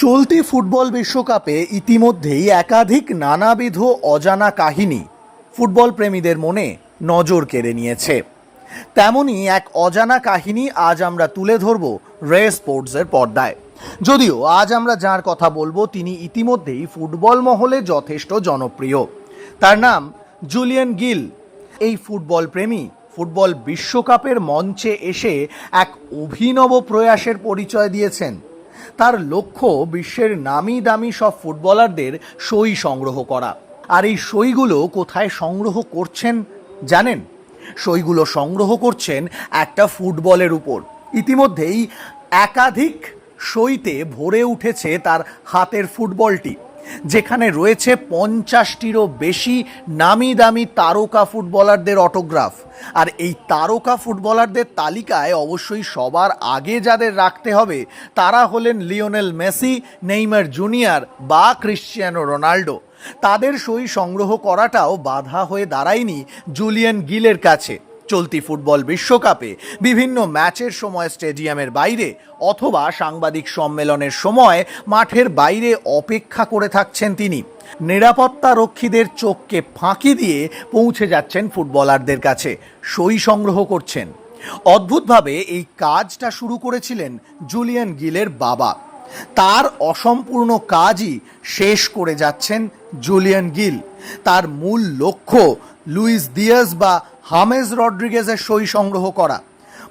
চলতি ফুটবল বিশ্বকাপে ইতিমধ্যেই একাধিক নানাবিধ অজানা কাহিনী ফুটবল প্রেমীদের মনে নজর কেড়ে নিয়েছে। তেমনই এক অজানা কাহিনী আজ আমরা তুলে ধরব রে স্পোর্টসের পর্দায়। যদিও আজ আমরা যার কথা বলবো তিনি ইতিমধ্যেই ফুটবল মহলে যথেষ্ট জনপ্রিয়। তার নাম জুলিয়ান গিল। এই ফুটবল প্রেমী ফুটবল বিশ্বকাপের মঞ্চে এসে এক অভিনব প্রয়াসের পরিচয় দিয়েছেন। তার লক্ষ্য বিশ্বের নামি দামি সব ফুটবলারদের সই সংগ্রহ করা। আর এই সইগুলো কোথায় সংগ্রহ করছেন জানেন? সইগুলো সংগ্রহ করছেন একটা ফুটবলের উপর। ইতিমধ্যেই একাধিক সইতে ভরে উঠেছে তার হাতের ফুটবলটি, যেখানে রয়েছে 50টিরও বেশি নামি দামি তারকা ফুটবলারদের অটোগ্রাফ। আর এই তারকা ফুটবলারদের তালিকায় অবশ্যই সবার আগে যাদের রাখতে হবে তারা হলেন লিওনেল মেসি, নেইমার জুনিয়র বা ক্রিশ্চিয়ানো রোনাল্ডো। তাদের সই সংগ্রহ করাটাও বাধা হয়ে দাঁড়ায়নি জুলিয়ান গিলের কাছে। চলতি ফুটবল বিশ্বকাপে বিভিন্ন ম্যাচের সময় স্টেডিয়ামের বাইরে অথবা সাংবাদিক সম্মেলনের সময় মাঠের বাইরে অপেক্ষা করে থাকছেন তিনি। নিরাপত্তা রক্ষীদের চোখকে ফাঁকি দিয়ে পৌঁছে যাচ্ছেন ফুটবলারদের কাছে, সই সংগ্রহ করছেন। অদ্ভুতভাবে এই কাজটা শুরু করেছিলেন জুলিয়ান গিলের বাবা। তার অসম্পূর্ণ কাজই শেষ করে যাচ্ছেন জুলিয়ান গিল। তার মূল লক্ষ্য লুইস দিয়াজ বা হামেস রড্রিগেজের সই সংগ্রহ করা।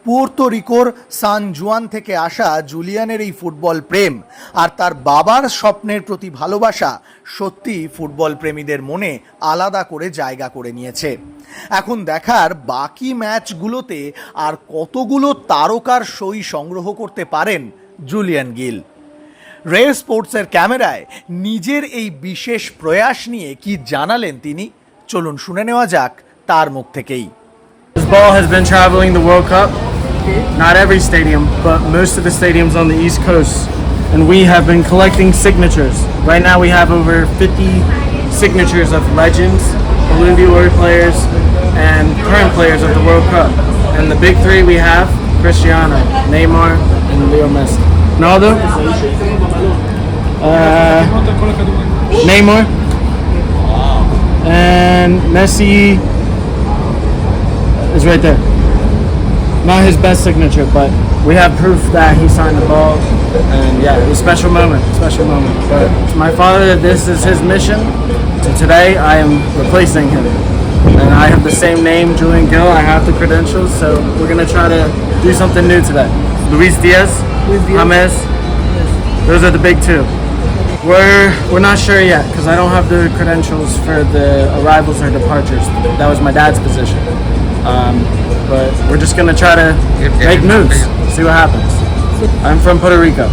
পুয়ের্তো রিকোর সান জুয়ান থেকে আসা জুলিয়ানের এই ফুটবল প্রেম আর তার বাবার স্বপ্নের প্রতি ভালোবাসা সত্যি ফুটবল প্রেমীদের মনে আলাদা করে জায়গা করে নিয়েছে। এখন দেখার বাকি ম্যাচগুলোতে আর কতগুলো তারকার সই সংগ্রহ করতে পারেন জুলিয়ান গিল। রে স্পোর্টসের ক্যামেরায় নিজের এই বিশেষ প্রয়াস নিয়ে কি জানালেন তিনি, চলুন শুনে নেওয়া যাক তার মুখ থেকেই। This ball has been traveling the World Cup, not every stadium, but most of the stadiums on the East Coast, and we have been collecting signatures. Right now we have over 50 signatures of legends, Olympic World players, and current players of the World Cup. And the big three we have, Cristiano, Neymar, and Leo Messi. Ronaldo, Neymar, and Messi is right there. Not his best signature, but we have proof that he signed the ball. And yeah, it was a special moment, But to my father, this is his mission. So today I am replacing him. And I have the same name, Julian Gill. I have the credentials, so we're gonna try to do something new today. Luis Diaz, James, those are the big two. We're not sure yet because I don't have the credentials for the arrivals or departures. That was my dad's position. But we're just gonna try to make moves, see what happens. I'm from Puerto Rico.